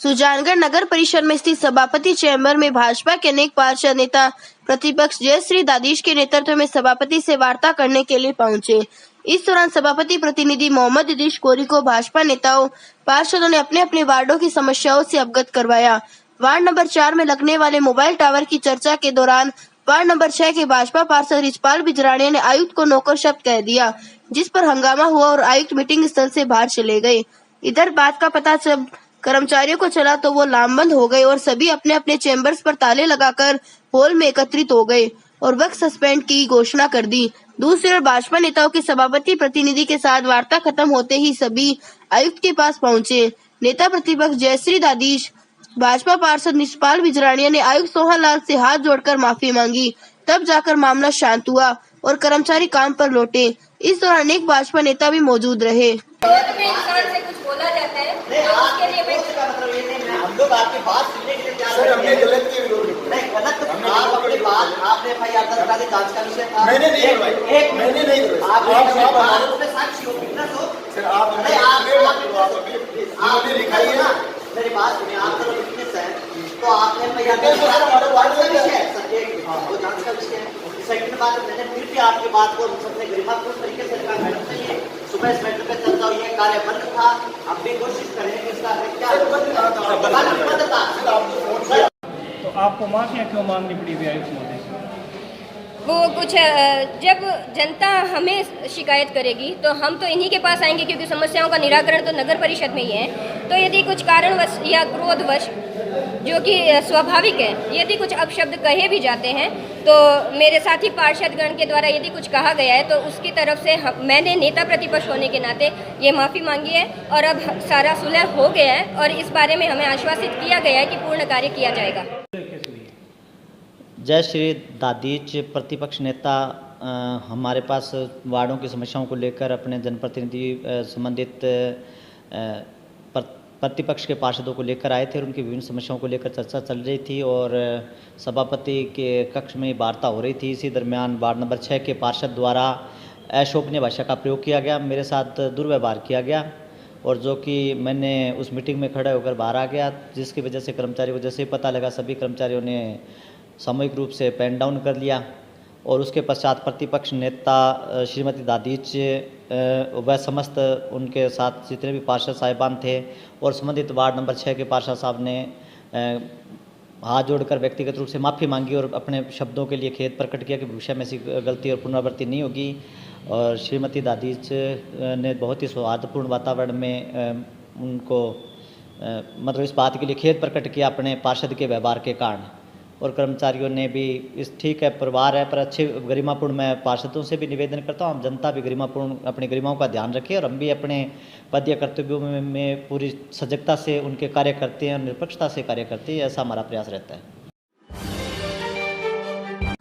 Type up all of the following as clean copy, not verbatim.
सुजानगढ़ नगर परिषद में स्थित सभापति चैम्बर में भाजपा के अनेक पार्षद नेता प्रतिपक्ष जयश्री दादीश के नेतृत्व में सभापति से वार्ता करने के लिए पहुंचे। इस दौरान सभापति प्रतिनिधि मोहम्मद इदरीश कोरी को भाजपा नेताओं पार्षदों ने अपने अपने वार्डों की समस्याओं से अवगत करवाया। वार्ड नंबर 4 में लगने वाले मोबाइल टावर की चर्चा के दौरान वार्ड नंबर 6 के भाजपा पार्षद रिचपाल बिजराड़िया ने आयुक्त को नौकर शब्द कह दिया, जिस पर हंगामा हुआ और आयुक्त मीटिंग स्थल से बाहर चले गए। इधर बात का पता जब कर्मचारियों को चला तो वो लामबंद हो गए और सभी अपने अपने चैम्बर्स पर ताले लगाकर हॉल में एकत्रित हो गए और वक्त सस्पेंड की घोषणा कर दी। दूसरी ओर भाजपा नेताओं के सभापति प्रतिनिधि के साथ वार्ता खत्म होते ही सभी आयुक्त के पास पहुंचे। नेता प्रतिपक्ष जयश्री दादीश, भाजपा पार्षद रिचपाल बिजराड़िया ने आयुक्त सोहन लाल से हाथ जोड़कर माफी मांगी। तब जाकर मामला शांत हुआ और कर्मचारी काम पर लौटे। इस दौरान अनेक भाजपा नेता भी मौजूद रहे। इंसान से कुछ बोला जाता है उसके लिए मैं हम लोग आपकी बात सुनने के लिए तैयार हैं। हमने गलत की विरोध नहीं गलत आप अपनी बात आपने एफआईआर दर्ज करा दी, जांच का विषय था। मैंने नहीं भाई एक मैंने नहीं आप उसमें साक्षी हो बिना तो सर आप नहीं आपने लिखाई है ना। मेरी बात सुनिए, आप तो विटनेस है तो आपने एफआईआर दर्ज करा दी, विषय है सर एक वो जांच का विषय है। सेकंड बात, मैंने फिर भी आपकी बात को सबने गरिमापूर्ण तरीके से रखा। मैडम चाहिए सुबह इस मैटर पे चर्चा हुई है, कार्य बंद था, अब भी कोशिश करेंगे इसका क्या तो आपको माफिया क्यों मांगनी पड़ी हुई आयुक्त महोदय? वो कुछ जब जनता हमें शिकायत करेगी तो हम तो इन्हीं के पास आएंगे, क्योंकि समस्याओं का निराकरण तो नगर परिषद में ही है। तो यदि कुछ कारणवश या क्रोधवश, जो कि स्वाभाविक है, यदि कुछ अपशब्द कहे भी जाते हैं तो मेरे साथी पार्षदगण के द्वारा यदि कुछ कहा गया है तो उसकी तरफ से मैंने नेता प्रतिपक्ष होने के नाते ये माफ़ी मांगी है और अब सारा सुलह हो गया है और इस बारे में हमें आश्वासित किया गया है कि पूर्ण कार्य किया जाएगा। जय श्री दादीच प्रतिपक्ष नेता हमारे पास वार्डों की समस्याओं को लेकर अपने जनप्रतिनिधि संबंधित प्रतिपक्ष के पार्षदों को लेकर आए थे और उनकी विभिन्न समस्याओं को लेकर चर्चा चल रही थी और सभापति के कक्ष में वार्ता हो रही थी। इसी दरमियान वार्ड नंबर 6 के पार्षद द्वारा अशोभनीय भाषा का प्रयोग किया गया, मेरे साथ दुर्व्यवहार किया गया और जो कि मैंने उस मीटिंग में खड़े होकर बाहर आ गया, जिसकी वजह से कर्मचारियों को जैसे ही पता लगा सभी कर्मचारियों ने सामूहिक रूप से पेन डाउन कर लिया और उसके पश्चात प्रतिपक्ष नेता श्रीमती दादीच व समस्त उनके साथ जितने भी पार्षद साहिबान थे और संबंधित वार्ड नंबर 6 के पार्षद साहब ने हाथ जोड़कर व्यक्तिगत रूप से माफ़ी मांगी और अपने शब्दों के लिए खेद प्रकट किया कि भविष्य में ऐसी गलती और पुनरावृत्ति नहीं होगी। और श्रीमती दादीच ने बहुत ही सौहार्दपूर्ण वातावरण में उनको मतलब इस बात के लिए खेद प्रकट किया अपने पार्षद के व्यवहार के कारण। और कर्मचारियों ने भी इस ठीक है परिवार है पर अच्छे गरिमापूर्ण, मैं पार्षदों से भी निवेदन करता हूँ, हम जनता भी गरिमापूर्ण अपनी गरिमाओं का ध्यान रखें और हम भी अपने पद या कर्तव्यों में पूरी सजगता से उनके कार्य करते हैं और निष्पक्षता से कार्य करते हैं, ऐसा हमारा प्रयास रहता है।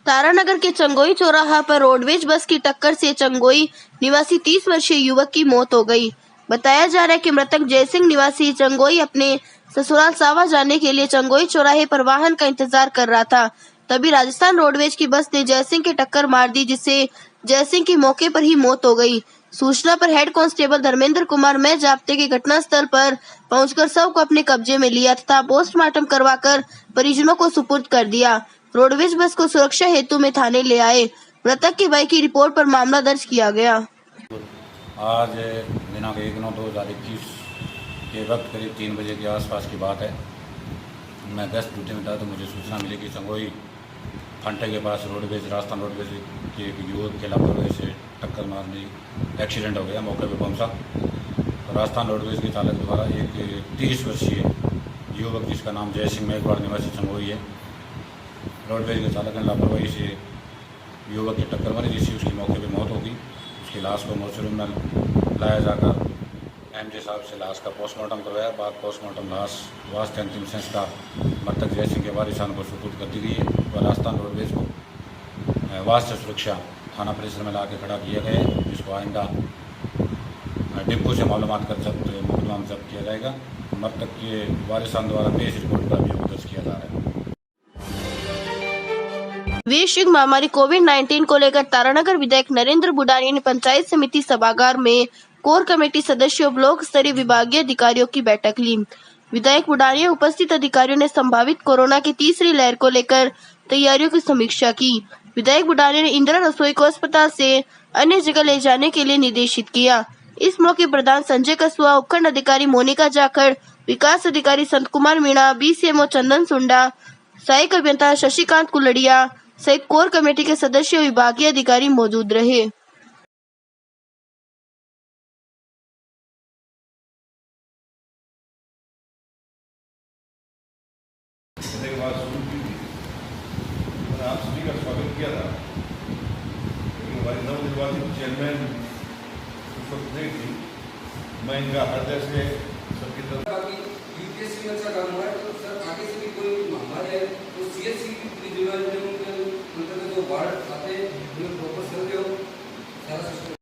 तारानगर के चंगोई चौराहा पर रोडवेज बस की टक्कर से चंगोई निवासी 30 वर्षीय युवक की मौत हो गई। बताया जा रहा है कि मृतक जयसिंह निवासी चंगोई अपने ससुराल सावा जाने के लिए चंगोई चौराहे पर वाहन का इंतजार कर रहा था। तभी राजस्थान रोडवेज की बस ने जयसिंह की टक्कर मार दी, जिससे जयसिंह की मौके पर ही मौत हो गई। सूचना पर हेड कांस्टेबल धर्मेंद्र कुमार में जाप्ते के घटनास्थल पर पहुंचकर शव को अपने कब्जे में लिया तथा पोस्टमार्टम करवाकर परिजनों को सुपुर्द कर दिया। रोडवेज बस को सुरक्षा हेतु में थाने ले आए। मृतक के भाई की रिपोर्ट पर मामला दर्ज किया गया। आज दिनांक 1/9/2021 के वक्त करीब 3 बजे के आसपास की बात है। मैं गश्त ड्यूटी में था तो मुझे सूचना मिली कि चंगोई फंटे के पास रोडवेज राजस्थान रोडवेज के एक युवक के लापरवाही से टक्कर मारने एक्सीडेंट हो गया। मौके पर पहुंचा तो राजस्थान रोडवेज के चालक द्वारा एक 30 वर्षीय युवक जिसका नाम जयसिंह मेघवाड़ निवासी चंगोई है, रोडवेज के चालक ने लापरवाही से युवक की टक्कर मारी, जिससे उसकी मौके पर मौत हो गई। उसकी लाश को मोर्चरी में लाया जाकर एमजे साहब से लाश का पोस्टमार्टम करवाया। बाद पोस्टमार्टम लाश वास्ते अंतिम संस्कार मृतक जयसिंह के वारिसान को सुपुर्द कर दी गई है और राजस्थान रोडवेज को वास्ते सुरक्षा थाना परिसर में ला के खड़ा किया गया है, जिसको आइंदा डिपो से मालूमात कर मुकदमा जब्त किया जाएगा। मृतक के वारिसान द्वारा पेश रिपोर्ट पर अभियोग दर्ज किया जा रहा है। वैश्विक महामारी कोविड-19 को लेकर तारानगर विधायक नरेंद्र बुडानी ने पंचायत समिति सभागार में कोर कमेटी सदस्यों, ब्लॉक स्तरीय विभागीय अधिकारियों की बैठक ली। विधायक बुडानी उपस्थित अधिकारियों ने संभावित कोरोना की तीसरी लहर को लेकर तैयारियों की समीक्षा की। विधायक बुडानी ने इंदिरा रसोई को अस्पताल से अन्य जगह ले जाने के लिए निर्देशित किया। इस मौके प्रधान संजय कसुआ, उपखंड अधिकारी मोनिका जाखड़, विकास अधिकारी संत कुमार मीणा, BCMO चंदन सुंडा, सहायक अभियंता शशिकांत कुलड़िया सहित कोर कमेटी के सदस्य विभागीय अधिकारी मौजूद रहे। आप सभी का स्वागत किया था, लेकिन हमारी नवनिर्वाचित चेयरमैन उस वक्त नहीं थी। मैं इनका हृदय से सबकी तरफ यूपीएससी में अच्छा काम हुआ है, तो सर आगे से भी कोई महामारी है तो CHC की जिम्मेदारी उनके जो वार्ड आते हैं उन्हें प्रॉपर सर्वे हो सारा सिस्टम।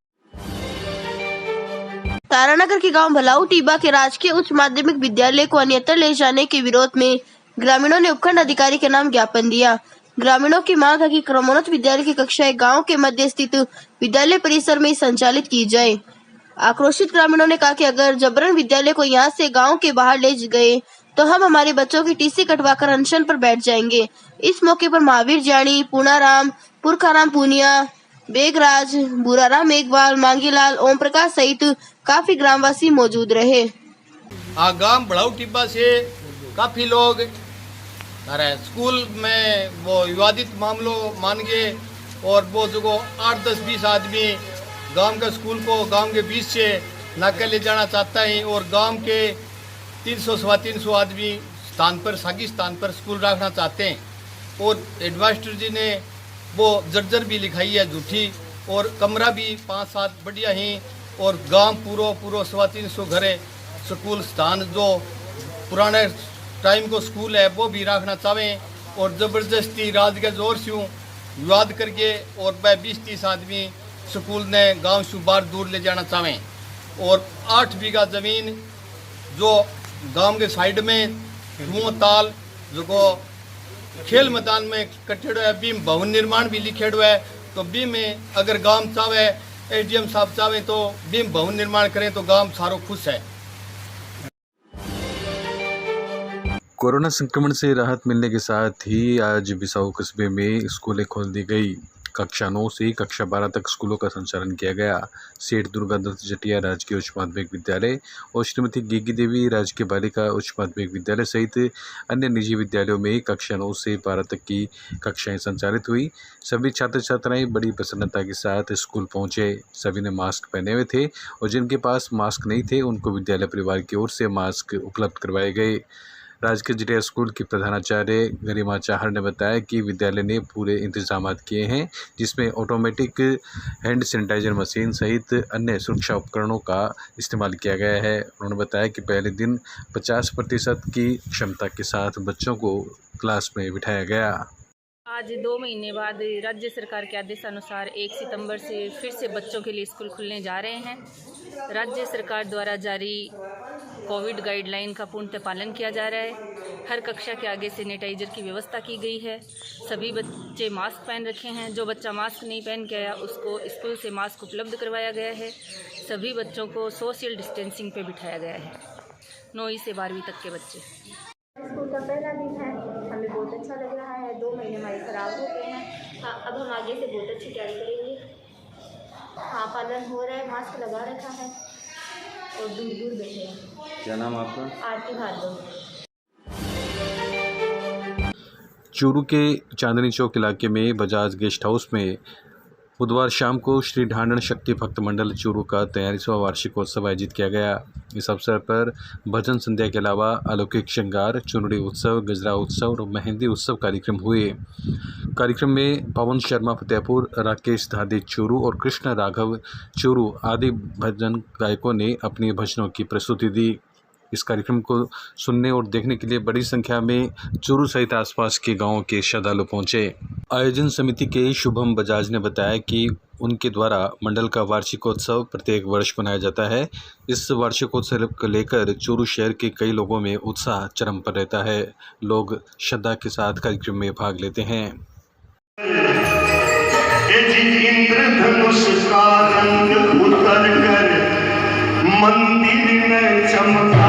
तारानगर के गांव भलाऊ टीबा के राजकीय उच्च माध्यमिक विद्यालय को अन्यत्र ले जाने के विरोध में ग्रामीणों ने उपखंड अधिकारी के नाम ज्ञापन दिया। ग्रामीणों की मांग है कि क्रमोन्नत विद्यालय की कक्षाएं गांव के मध्य स्थित विद्यालय परिसर में संचालित की जाए। आक्रोशित ग्रामीणों ने कहा कि अगर जबरन विद्यालय को यहां से गांव के बाहर ले गए तो हम हमारे बच्चों की TC कटवाकर अनशन पर बैठ जाएंगे। इस मौके पर महावीर जानी, पूनाराम, पुरखाराम पूनिया, बेगराज, बुराराम मेघवाल, मांगीलाल, ओम प्रकाश सहित काफी ग्रामवासी मौजूद रहे। गांव भड़ाऊ टिब्बा से काफ़ी लोग स्कूल में वो विवादित मामलों मान गए और वो जो 8-10-20 आदमी गांव के स्कूल को गांव के बीच से नाके ले जाना चाहता है और गांव के 300-350 आदमी सागी स्थान पर स्कूल रखना चाहते हैं। और हेडमास्टर जी ने वो जर्जर भी लिखाई है झूठी और कमरा भी 5-7 बढ़िया ही और गांव पूरा 350 घरे स्कूल स्थान जो पुराने टाइम को स्कूल है वो भी रखना चाहें और ज़बरदस्ती राज के जोर से विवाद करके और 20-30 आदमी स्कूल ने गांव से बाहर दूर ले जाना चाहें। और 8 बीघा ज़मीन जो गांव के साइड में धुआं ताल जो खेल मैदान में कटेड़ो है, बीम भवन निर्माण भी लिखेड़ो है, तो बीम में अगर गांव चाहे SDM साहब चाहे तो बीम भवन निर्माण करें तो गांव सारो खुश है। कोरोना संक्रमण से राहत मिलने के साथ ही आज बिसाऊ कस्बे में स्कूलें खोल दी गई। कक्षा 9 से कक्षा 12 तक स्कूलों का संचालन किया गया। सेठ दुर्गादत्त जटिया राजकीय उच्च माध्यमिक विद्यालय और श्रीमती गेगी देवी राजकीय बालिका उच्च माध्यमिक विद्यालय सहित अन्य निजी विद्यालयों में कक्षा 9 से 12 तक की कक्षाएं संचालित हुई। सभी छात्र छात्राएं बड़ी प्रसन्नता के साथ स्कूल पहुंचे। सभी ने मास्क पहने हुए थे और जिनके पास मास्क नहीं थे उनको विद्यालय परिवार की ओर से मास्क उपलब्ध करवाए गए। राजकीय जटिया स्कूल की प्रधानाचार्य गरिमा चाहर ने बताया कि विद्यालय ने पूरे इंतजाम किए हैं, जिसमें ऑटोमेटिक हैंड सैनिटाइजर मशीन सहित अन्य सुरक्षा उपकरणों का इस्तेमाल किया गया है। उन्होंने बताया कि पहले दिन 50% की क्षमता के साथ बच्चों को क्लास में बिठाया गया। आज 2 महीने बाद राज्य सरकार के आदेशानुसार 1 सितंबर से फिर से बच्चों के लिए स्कूल खुलने जा रहे हैं। राज्य सरकार द्वारा जारी कोविड गाइडलाइन का पूर्णतः पालन किया जा रहा है। हर कक्षा के आगे सैनिटाइजर की व्यवस्था की गई है। सभी बच्चे मास्क पहन रखे हैं। जो बच्चा मास्क नहीं पहन के आया उसको स्कूल से मास्क उपलब्ध करवाया गया है। सभी बच्चों को सोशल डिस्टेंसिंग पे बिठाया गया है। 9वीं से 12वीं तक के बच्चे। स्कूल का पहला दिन है, हमें बहुत अच्छा लग रहा है। 2 महीने हमारे खराब हो गए हैं। हाँ, अब हम आगे से बहुत अच्छी तैयारी करेंगे। हाँ, पालन हो रहा है, मास्क लगा रखा है और दूर बैठे हैं। क्या नाम आपका? आरती भार्गव। चूरू के चांदनी चौक इलाके में बजाज गेस्ट हाउस में बुधवार शाम को श्री ढांडन शक्ति भक्त मंडल चूरू का 43वां वार्षिकोत्सव आयोजित किया गया। इस अवसर पर भजन संध्या के अलावा अलौकिक श्रृंगार, चुनरी उत्सव, गजरा उत्सव और मेहंदी उत्सव कार्यक्रम हुए। कार्यक्रम में पवन शर्मा फतेहपुर, राकेश धादे चूरू और कृष्ण राघव चूरू आदि भजन गायकों ने अपनी भजनों की प्रस्तुति दी। इस कार्यक्रम को सुनने और देखने के लिए बड़ी संख्या में चूरू सहित आसपास के गांवों के श्रद्धालु पहुंचे। आयोजन समिति के शुभम बजाज ने बताया कि उनके द्वारा मंडल का वार्षिकोत्सव प्रत्येक वर्ष मनाया जाता है। इस वार्षिकोत्सव को लेकर चूरू शहर के कई लोगों में उत्साह चरम पर रहता है। लोग श्रद्धा के साथ कार्यक्रम में भाग लेते हैं। मंदिर में चमका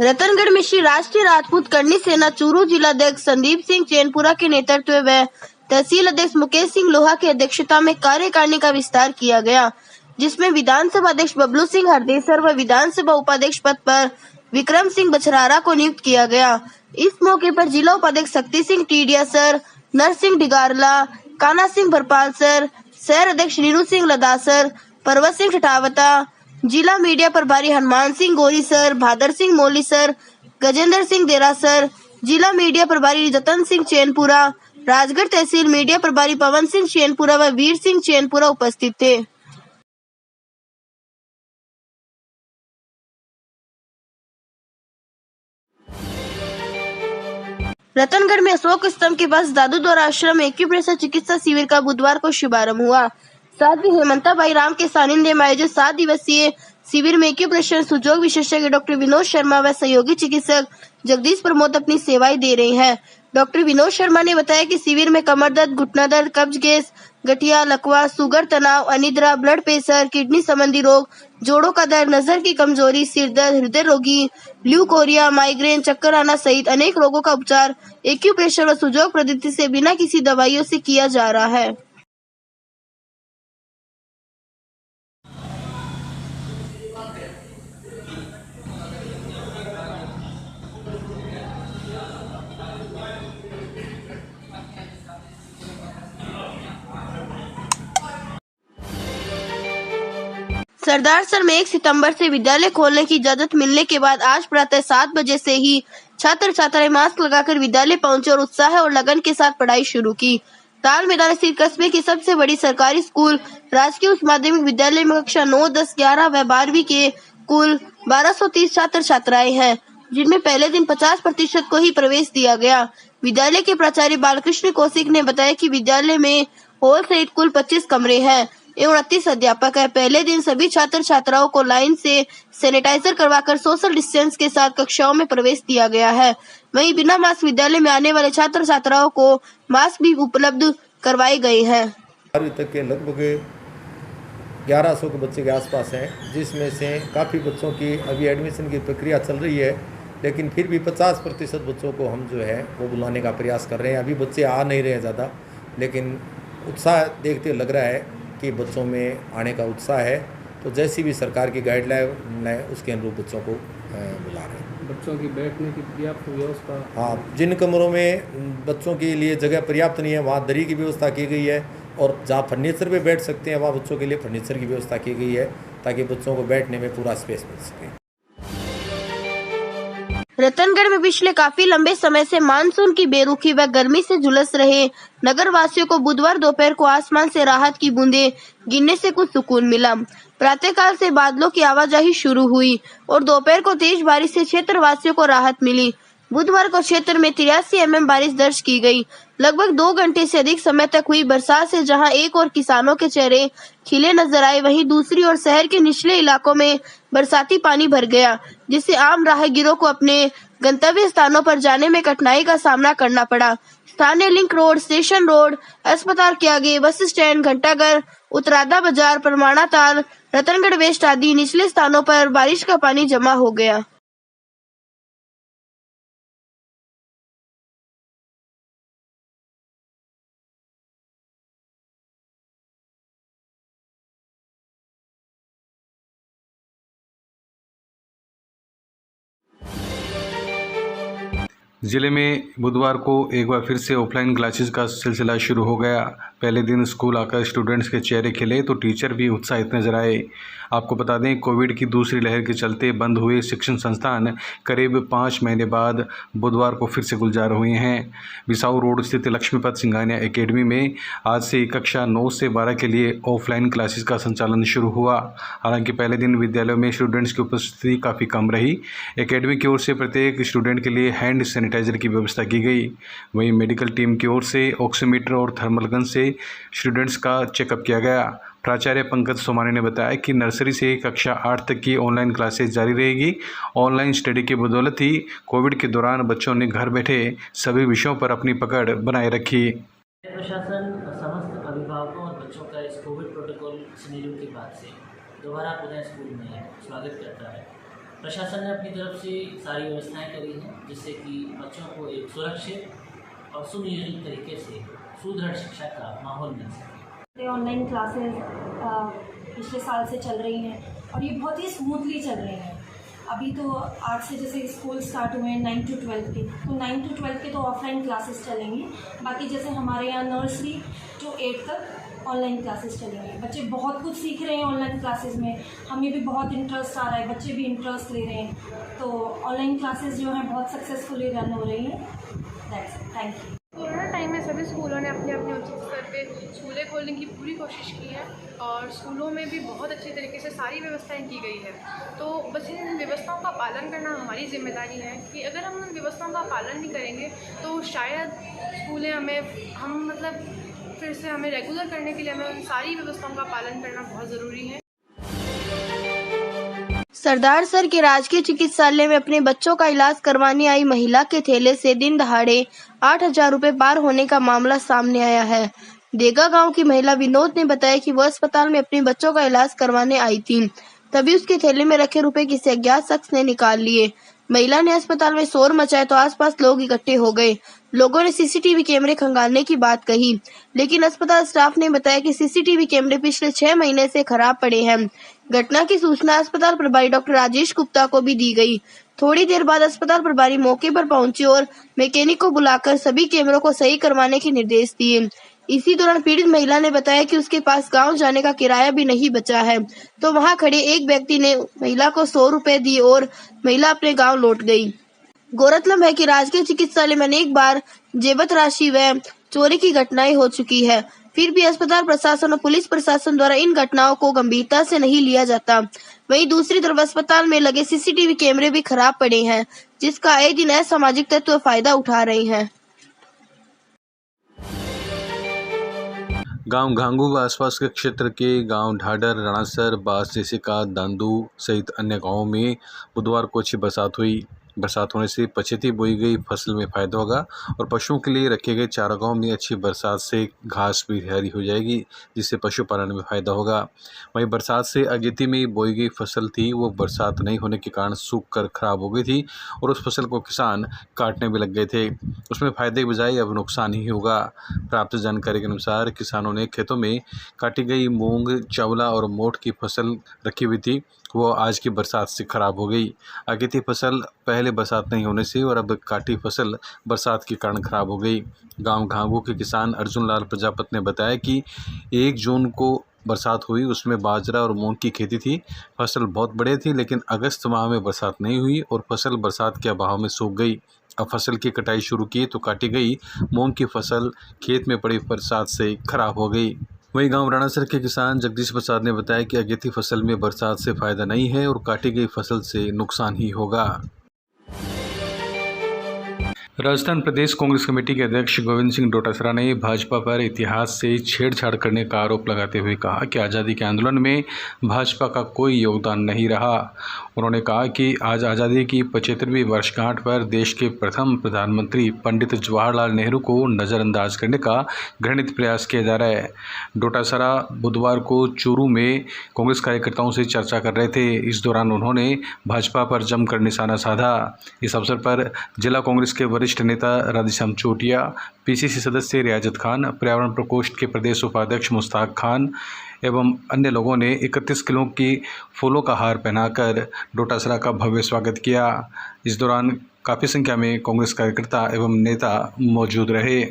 रतनगढ़ में श्री राष्ट्रीय राजपूत करनी सेना चूरू जिलाध्यक्ष संदीप सिंह चैनपुरा के नेतृत्व व तहसील अध्यक्ष मुकेश सिंह लोहा की अध्यक्षता में कार्यकारिणी का विस्तार किया गया, जिसमें विधानसभा अध्यक्ष बबलू सिंह हरदेसर व विधानसभा उपाध्यक्ष पद पर विक्रम सिंह बछरारा को नियुक्त किया गया। इस मौके पर जिला उपाध्यक्ष शक्ति सिंह टीडिया सर, नरसिंह डिगारला, काना सिंह भरपाल सर, शहर अध्यक्ष नीरू सिंह लदासर, पर्वत सिंह ठटावता, जिला मीडिया प्रभारी हनुमान सिंह गोरी सर, भादर सिंह मोली सर, गजेंद्र सिंह देरा सर, जिला मीडिया प्रभारी जतन सिंह चैनपुरा, राजगढ़ तहसील मीडिया प्रभारी पवन सिंह चैनपुरा व वीर सिंह चैनपुरा उपस्थित थे। रतनगढ़ में अशोक स्तंभ के पास दादू द्वारा आश्रम एक्यूप्रेशर चिकित्सा शिविर का बुधवार को शुभारंभ हुआ। साथ ही हेमंताबाई राम के सानिध्य में आयोजित 7 दिवसीय शिविर में एक्यूप्रेशर सुजोग विशेषज्ञ डॉक्टर विनोद शर्मा व सहयोगी चिकित्सक जगदीश प्रमोद अपनी सेवाएं दे रहे हैं। डॉक्टर विनोद शर्मा ने बताया कि शिविर में कमर दर्द, घुटना दर्द, कब्ज गैस, गठिया, लकवा, शुगर, तनाव, अनिद्रा, ब्लड प्रेशर, किडनी संबंधी रोग, जोड़ों का दर्द, नजर की कमजोरी, सिर दर्द, हृदय रोगी, ल्यूकोरिया, माइग्रेन, चक्कर आना सहित अनेक रोगों का उपचार एक्यूप्रेशर व सुजोग पद्धति से बिना किसी दवाइयों से किया जा रहा है। सरदार सर में 1 सितंबर से विद्यालय खोलने की इजाजत मिलने के बाद आज प्रातः 7 बजे से ही छात्र छात्राएं मास्क लगाकर विद्यालय पहुंचे और उत्साह और लगन के साथ पढ़ाई शुरू की। ताल मैदान स्थित कस्बे की सबसे बड़ी सरकारी स्कूल राजकीय उच्च माध्यमिक विद्यालय में कक्षा 9, 10, 11 व 12वीं के कुल 1230 छात्र छात्राएं हैं, जिनमें पहले दिन 50% को ही प्रवेश दिया गया। विद्यालय के प्राचार्य बालकृष्ण कौशिक ने बताया कि विद्यालय में हॉल सहित कुल 25 कमरे हैं एवं 29 अध्यापक है। पहले दिन सभी छात्र छात्राओं को लाइन से सैनिटाइजर करवाकर सोशल डिस्टेंस के साथ कक्षाओं में प्रवेश दिया गया है। वहीं बिना मास्क विद्यालय में आने वाले छात्र छात्राओं को मास्क भी उपलब्ध करवाए गए हैं। 12वीं तक के लगभग 1100 के बच्चे के आसपास हैं, जिसमें से काफ़ी बच्चों की अभी एडमिशन की प्रक्रिया चल रही है, लेकिन फिर भी 50% बच्चों को हम जो है वो बुलाने का प्रयास कर रहे हैं। अभी बच्चे आ नहीं रहे हैं ज़्यादा, लेकिन उत्साह देखते लग रहा है कि बच्चों में आने का उत्साह है। तो जैसी भी सरकार की गाइडलाइन है उसके अनुरूप बच्चों को बुला रहे हैं। बच्चों की बैठने की पर्याप्त व्यवस्था, हाँ, जिन कमरों में बच्चों के लिए जगह पर्याप्त नहीं है वहाँ दरी की व्यवस्था की गई है, और जहाँ फर्नीचर पे बैठ सकते हैं वहाँ बच्चों के लिए फर्नीचर की व्यवस्था की गई है, ताकि बच्चों को बैठने में पूरा स्पेस मिल सके। रतनगढ़ में पिछले काफी लंबे समय से मानसून की बेरुखी व गर्मी से झुलस रहे नगर वासियों को बुधवार दोपहर को आसमान से राहत की बूंदें गिरने से कुछ सुकून मिला। प्रातःकाल से बादलों की आवाजाही शुरू हुई और दोपहर को तेज बारिश से क्षेत्रवासियों को राहत मिली। बुधवार को क्षेत्र में 83 mm बारिश दर्ज की गई। लगभग 2 घंटे से अधिक समय तक हुई बरसात से जहां एक और किसानों के चेहरे खिले नजर आए, वहीं दूसरी ओर शहर के निचले इलाकों में बरसाती पानी भर गया, जिससे आम राहगीरों को अपने गंतव्य स्थानों पर जाने में कठिनाई का सामना करना पड़ा। स्थानीय लिंक रोड, स्टेशन रोड, अस्पताल के आगे, बस स्टैंड, घंटाघर, उतरादा बाजार, परमाणा ताल, रतनगढ़ वेस्ट आदि निचले स्थानों पर बारिश का पानी जमा हो गया। ज़िले में बुधवार को एक बार फिर से ऑफलाइन क्लासेस का सिलसिला शुरू हो गया। पहले दिन स्कूल आकर स्टूडेंट्स के चेहरे खिले तो टीचर भी उत्साहित नजर आए। आपको बता दें, कोविड की दूसरी लहर के चलते बंद हुए शिक्षण संस्थान करीब 5 महीने बाद बुधवार को फिर से गुलजार हुए हैं। बिसाऊ रोड स्थित लक्ष्मीपत सिंघानिया एकेडमी में आज से कक्षा 9 से 12 के लिए ऑफलाइन क्लासेस का संचालन शुरू हुआ। हालांकि पहले दिन विद्यालयों में स्टूडेंट्स की उपस्थिति काफ़ी कम रही। एकेडमी की ओर से प्रत्येक स्टूडेंट के लिए हैंड सैनिटाइजर की व्यवस्था की गई। वहीं मेडिकल टीम की ओर से ऑक्सीमीटर और थर्मल गन से स्टूडेंट्स का चेकअप किया गया। प्राचार्य पंकज सोमानी ने बताया कि नर्सरी से कक्षा 8 तक की ऑनलाइन क्लासेस जारी रहेगी। ऑनलाइन स्टडी की बदौलत ही कोविड के दौरान बच्चों ने घर बैठे सभी विषयों पर अपनी पकड़ बनाए रखी। प्रशासन समस्त अभिभावकों और बच्चों का इस कोविड प्रोटोकॉल सिनेरियो के बाद से दोबारा पुनः स्कूल में स्वागत करता है। प्रशासन ने अपनी तरफ से सारी व्यवस्थाएं करी हैं जिससे कि बच्चों को एक सुरक्षित और सुनियोजित तरीके से सुदृढ़ शिक्षा का माहौल मिल सके। ऑनलाइन क्लासेस पिछले साल से चल रही हैं और ये बहुत ही स्मूथली चल रही हैं। अभी तो 8 से जैसे स्कूल स्टार्ट हुए हैं 9 to 12 के, तो 9 to 12 के तो ऑफलाइन क्लासेस चलेंगी। बाकी जैसे हमारे यहाँ नर्सरी to 8 तक ऑनलाइन क्लासेस चलेंगी। बच्चे बहुत कुछ सीख रहे हैं ऑनलाइन क्लासेस में, हमें भी बहुत इंटरेस्ट आ रहा है, बच्चे भी इंटरेस्ट ले रहे हैं। तो ऑनलाइन क्लासेस जो हैं बहुत सक्सेसफुली रन हो रही हैं। That's it, thank you. Corona time में सभी स्कूलों ने अपने अपने उचित स्तर पे स्कूलें खोलने की पूरी कोशिश की है और स्कूलों में भी बहुत अच्छे तरीके से सारी व्यवस्थाएं की गई है। तो बस इन व्यवस्थाओं का पालन करना हमारी जिम्मेदारी है कि अगर हम उन व्यवस्थाओं का पालन नहीं करेंगे तो शायद स्कूलें हम फिर से हमें रेगुलर करने के लिए हमें उन सारी व्यवस्थाओं का पालन करना बहुत ज़रूरी है। सरदार सर के राजकीय चिकित्सालय में अपने बच्चों का इलाज करवाने आई महिला के थैले से दिन दहाड़े 8,000 रुपए पार होने का मामला सामने आया है। देगा गांव की महिला विनोद ने बताया कि वह अस्पताल में अपने बच्चों का इलाज करवाने आई थी, तभी उसके थैले में रखे रुपए किसी अज्ञात शख्स ने निकाल लिए। महिला ने अस्पताल में शोर मचाया तो आसपास लोग इकट्ठे हो गए। लोगों ने सीसीटीवी कैमरे खंगालने की बात कही, लेकिन अस्पताल स्टाफ ने बताया कि सीसीटीवी कैमरे पिछले 6 महीने से खराब पड़े हैं। घटना की सूचना अस्पताल प्रभारी डॉक्टर राजेश गुप्ता को भी दी गई। थोड़ी देर बाद अस्पताल प्रभारी मौके पर पहुंचे और मैकेनिक को बुलाकर सभी कैमरों को सही करवाने के निर्देश दिए। इसी दौरान पीड़ित महिला ने बताया कि उसके पास गांव जाने का किराया भी नहीं बचा है, तो वहां खड़े एक व्यक्ति ने महिला को 100 रुपए दिए और महिला अपने गांव लौट गई। गौरतलब है कि राजकीय चिकित्सालय में अनेक बार जेबत राशि व चोरी की घटनाएं हो चुकी है, फिर भी अस्पताल प्रशासन और पुलिस प्रशासन द्वारा इन घटनाओं को गंभीरता से नहीं लिया जाता। वहीं दूसरी तरफ अस्पताल में लगे सीसीटीवी कैमरे भी खराब पड़े हैं, जिसका आए दिन असामाजिक तत्व फायदा उठा रहे हैं। गांव घांगू व आसपास के क्षेत्र के गांव ढाडर, रणासर, बास, जैसिका, दांदू सहित अन्य गांवों में बुधवार को अच्छी बरसात हुई। बरसात होने से पछेती बोई गई फसल में फायदा होगा और पशुओं के लिए रखे गए चारागाहों में अच्छी बरसात से घास भी हरी हो जाएगी, जिससे पशुपालन में फायदा होगा। वहीं बरसात से अगेती में बोई गई फसल थी, वो बरसात नहीं होने के कारण सूख कर खराब हो गई थी और उस फसल को किसान काटने भी लग गए थे। उसमें फायदे के बजाय अब नुकसान ही होगा। प्राप्त जानकारी के अनुसार किसानों ने खेतों में काटी गई मूंग, चावला और मोठ की फसल रखी हुई थी, वो आज की बरसात से खराब हो गई। अगेती फसल पहले बरसात नहीं होने से और अब काटी फसल बरसात के कारण खराब हो गई। गांव घांगू के किसान अर्जुन लाल प्रजापत ने बताया कि 1 जून को बरसात हुई, उसमें बाजरा और मूंग की खेती थी। फसल बहुत बड़े थी, लेकिन अगस्त माह में बरसात नहीं हुई और फसल बरसात के अभाव में सूख गई। अब फसल की कटाई शुरू की तो काटी गई मूंग की फसल खेत में पड़ी बरसात से खराब हो गई। वहीं गांव राणासर के किसान जगदीश प्रसाद ने बताया कि अगेती फसल में बरसात से फायदा नहीं है और काटी गई फसल से नुकसान ही होगा। राजस्थान प्रदेश कांग्रेस कमेटी के अध्यक्ष गोविंद सिंह डोटासरा ने भाजपा पर इतिहास से छेड़छाड़ करने का आरोप लगाते हुए कहा कि आज़ादी के आंदोलन में भाजपा का कोई योगदान नहीं रहा। उन्होंने कहा कि आज आज़ादी की 75वीं वर्षगांठ पर देश के प्रथम प्रधानमंत्री पंडित जवाहरलाल नेहरू को नज़रअंदाज करने का घृणित प्रयास किया जा रहा है। डोटासरा बुधवार को चूरू में कांग्रेस कार्यकर्ताओं से चर्चा कर रहे थे। इस दौरान उन्होंने भाजपा पर जमकर निशाना साधा। इस अवसर पर जिला कांग्रेस के वरिष्ठ नेता राधेश्याम चोटिया, पीसीसी सदस्य रियाजत खान, पर्यावरण प्रकोष्ठ के प्रदेश उपाध्यक्ष मुश्ताक खान एवं अन्य लोगों ने 31 किलो की फूलों का हार पहनाकर डोटासरा का भव्य स्वागत किया। इस दौरान काफ़ी संख्या में कांग्रेस कार्यकर्ता एवं नेता मौजूद रहे।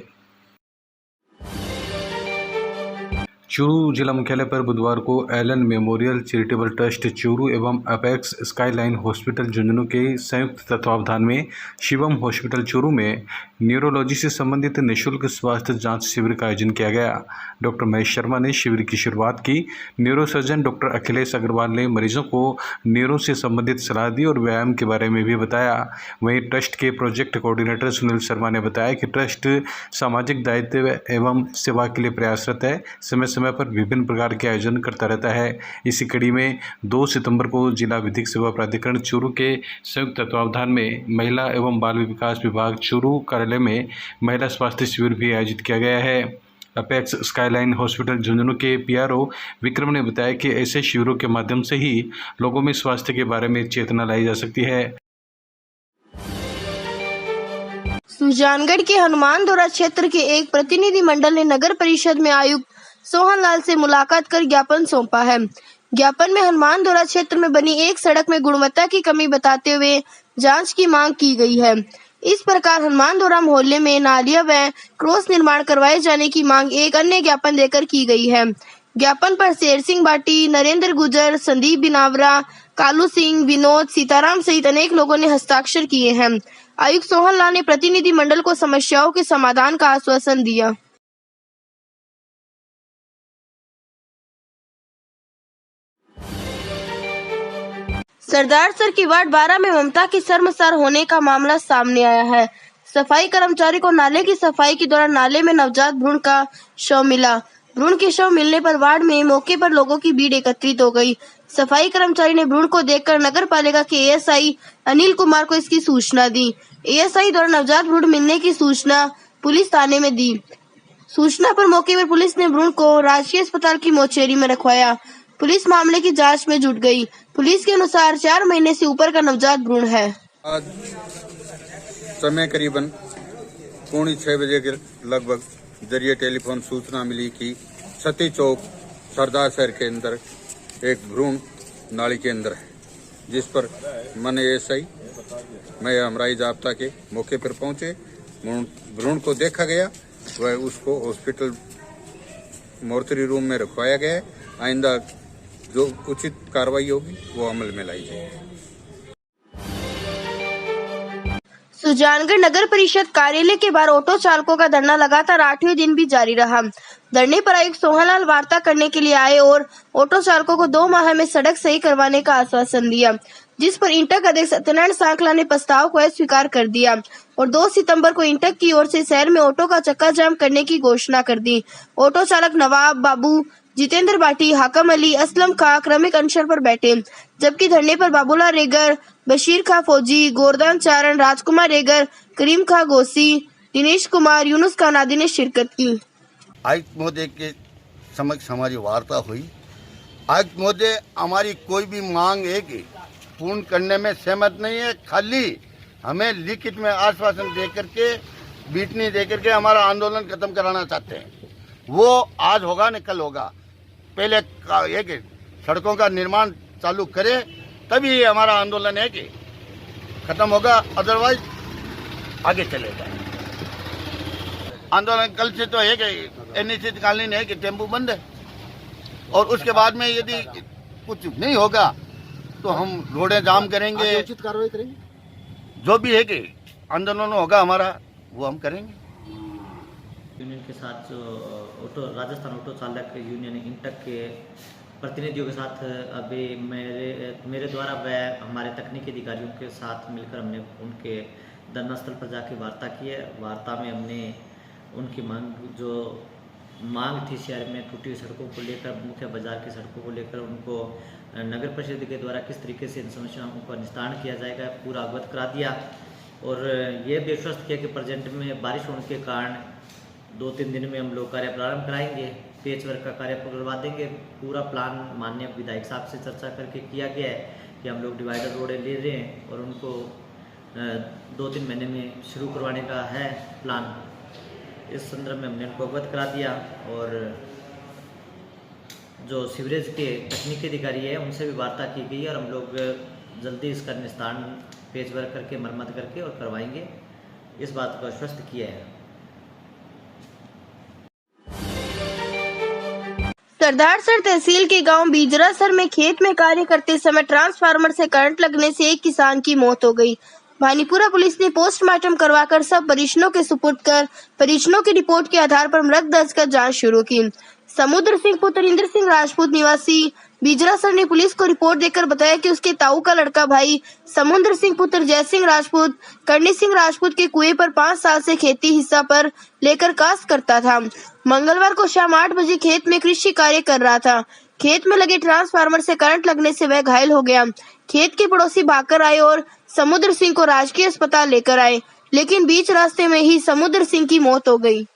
चूरू जिला मुख्यालय पर बुधवार को Allen memorial charitable trust Churu एवं अपेक्स स्काईलाइन हॉस्पिटल झुंझुनू के संयुक्त तत्वावधान में शिवम हॉस्पिटल चूरू में न्यूरोलॉजी से संबंधित निःशुल्क स्वास्थ्य जांच शिविर का आयोजन किया गया। डॉक्टर महेश शर्मा ने शिविर की शुरुआत की। न्यूरोसर्जन डॉक्टर अखिलेश अग्रवाल ने मरीजों को न्यूरो से संबंधित सलाह दी और व्यायाम के बारे में भी बताया। वहीं ट्रस्ट के प्रोजेक्ट कोऑर्डिनेटर सुनील शर्मा ने बताया कि ट्रस्ट सामाजिक दायित्व एवं सेवा के लिए प्रयासरत है, समय समय पर विभिन्न प्रकार के आयोजन करता रहता है। इसी कड़ी में 2 सितंबर को जिला विधिक सेवा प्राधिकरण चूरू के संयुक्त तत्वावधान में महिला एवं बाल विकास विभाग चूरू कार्यालय में महिला स्वास्थ्य शिविर भी आयोजित किया गया है। अपेक्स स्काईलाइन हॉस्पिटल झुंझुनू के पीआरओ विक्रम ने बताया कि ऐसे शिविरों के माध्यम से ही लोगों में स्वास्थ्य के बारे में चेतना लाई जा सकती है। सुजानगढ़ के हनुमानदोरा क्षेत्र के एक प्रतिनिधि मंडल ने नगर परिषद में आयुक्त सोहन लाल से मुलाकात कर ज्ञापन सौंपा है। ज्ञापन में हनुमानदोरा क्षेत्र में बनी एक सड़क में गुणवत्ता की कमी बताते हुए जांच की मांग की गई है। इस प्रकार हनुमानदोरा मोहल्ले में नालियां व क्रॉस निर्माण करवाए जाने की मांग एक अन्य ज्ञापन देकर की गई है। ज्ञापन पर शेर सिंह बाटी, नरेंद्र गुजर, संदीप बिनावरा, कालू सिंह, विनोद, सीताराम सहित अनेक लोगों ने हस्ताक्षर किए हैं। आयुक्त सोहन लाल ने प्रतिनिधि मंडल को समस्याओं के समाधान का आश्वासन दिया। सरदार सर की वार्ड 12 में ममता की शर्मसार होने का मामला सामने आया है। सफाई कर्मचारी को नाले की सफाई के दौरान नाले में नवजात भ्रूण का शव मिला। भ्रूण के शव मिलने पर वार्ड में मौके पर लोगों की भीड़ एकत्रित हो गई। सफाई कर्मचारी ने भ्रूण को देखकर नगर पालिका के एएसआई अनिल कुमार को इसकी सूचना दी। एएसआई द्वारा नवजात भ्रूण मिलने की सूचना पुलिस थाने में दी। सूचना पर मौके पर पुलिस ने भ्रूण को राजकीय अस्पताल की मोर्चरी में रखवाया। पुलिस मामले की जांच में जुट गई। पुलिस के अनुसार 4 महीने से ऊपर का नवजात भ्रूण है। आज समय करीबन 6:45 बजे के लगभग जरिए टेलीफोन सूचना मिली कि सती चौक सरदार शहर के अंदर एक भ्रूण नाली के अंदर है, जिस पर मन एएसआई मैं हमराई जाब्ता के मौके पर पहुंचे। भ्रूण को देखा गया, वह उसको हॉस्पिटल मोर्चरी रूम में रखवाया गया। आइंदा जो उचित कार्रवाई होगी वो अमल में लाई जाएगी। सुजानगढ़ नगर परिषद कार्यालय के बाहर ऑटो चालकों का धरना लगातार 8वें दिन भी जारी रहा। धरने पर आयुक्त सोहनलाल वार्ता करने के लिए आए और ऑटो चालकों को 2 माह में सड़क सही करवाने का आश्वासन दिया, जिस पर इंटक अध्यक्ष सत्यनारायण सांखला ने प्रस्ताव को अस्वीकार कर दिया और 2 सितंबर को इंटक की ओर से शहर में ऑटो का चक्का जाम करने की घोषणा कर दी। ऑटो चालक नवाब बाबू, जितेंद्र बाटी, हाकम अली, असलम खां क्रमिक अनशन पर बैठे, जबकि धरने पर बाबूला रेगर, बशीर खां फौजी, गोरदान चारण, राजकुमार रेगर, करीम खां गोसी, दिनेश कुमार, यूनुस खान आदि ने शिरकत की। आयुक्त महोदय के समक्ष हमारी वार्ता हुई। आयुक्त महोदय हमारी कोई भी मांग है कि पूर्ण करने में सहमत नहीं है, खाली हमें लिखित में आश्वासन देकर के, बीटनी देकर के हमारा आंदोलन खत्म कराना चाहते हैं। वो आज होगा न कल होगा। पहले एक सड़कों का निर्माण चालू करे तभी हमारा आंदोलन है कि खत्म होगा, अदरवाइज आगे चलेगा। आंदोलन कल से तो है कि अनिश्चितकालीन है कि टेम्पू बंद है, और उसके बाद में यदि कुछ नहीं होगा तो हम रोडें जाम करेंगे, उचित कार्रवाई करेंगे। जो भी है कि आंदोलन होगा हमारा वो हम करेंगे। यूनियन के साथ जो राजस्थान ऑटो चालक यूनियन इंटक के प्रतिनिधियों के साथ अभी मेरे द्वारा व हमारे तकनीकी अधिकारियों के साथ मिलकर हमने उनके धरना स्थल पर जाके वार्ता की है। वार्ता में हमने उनकी मांग थी शहर में टूटी हुई सड़कों को लेकर, मुख्य बाजार की सड़कों को लेकर उनको नगर परिषद के द्वारा किस तरीके से इन समस्याओं का निस्तारण किया जाएगा पूरा अवगत करा दिया, और ये भी आश्वस्त किया कि प्रेजेंट में बारिश होने के कारण 2-3 दिन में हम लोग कार्य प्रारंभ कराएंगे, पेच वर्क का कार्य करवा देंगे। पूरा प्लान माननीय विधायक साहब से चर्चा करके किया गया है कि हम लोग डिवाइडर रोडें ले रहे हैं और उनको 2-3 महीने में शुरू करवाने का है प्लान। इस संदर्भ में हमने उनको अवगत करा दिया, और जो सीवरेज के तकनीकी अधिकारी है उनसे भी वार्ता की गई है और हम लोग जल्दी इसका निस्तारण पेच वर्क करके मरम्मत करके और करवाएंगे, इस बात को आश्वस्त किया है। सरदारसर तहसील के गांव बीजरासर में खेत में कार्य करते समय ट्रांसफार्मर से करंट लगने से एक किसान की मौत हो गई। भानीपुरा पुलिस ने पोस्टमार्टम करवाकर सब परिजनों के सुपुर्द कर परिजनों की रिपोर्ट के आधार पर मृत दर्ज कर जांच शुरू की। समुद्र सिंह पुत्र इंद्र सिंह राजपूत निवासी बीजरासर ने पुलिस को रिपोर्ट देकर बताया कि उसके ताऊ का लड़का भाई समुद्र सिंह पुत्र जय सिंह राजपूत करणी सिंह राजपूत के कुएं पर 5 साल से खेती हिस्सा पर लेकर कास्ट करता था। मंगलवार को शाम 8 बजे खेत में कृषि कार्य कर रहा था। खेत में लगे ट्रांसफार्मर से करंट लगने से वह घायल हो गया। खेत के पड़ोसी भागकर आए और समुद्र सिंह को राजकीय अस्पताल लेकर आए, लेकिन बीच रास्ते में ही समुद्र सिंह की मौत हो गई।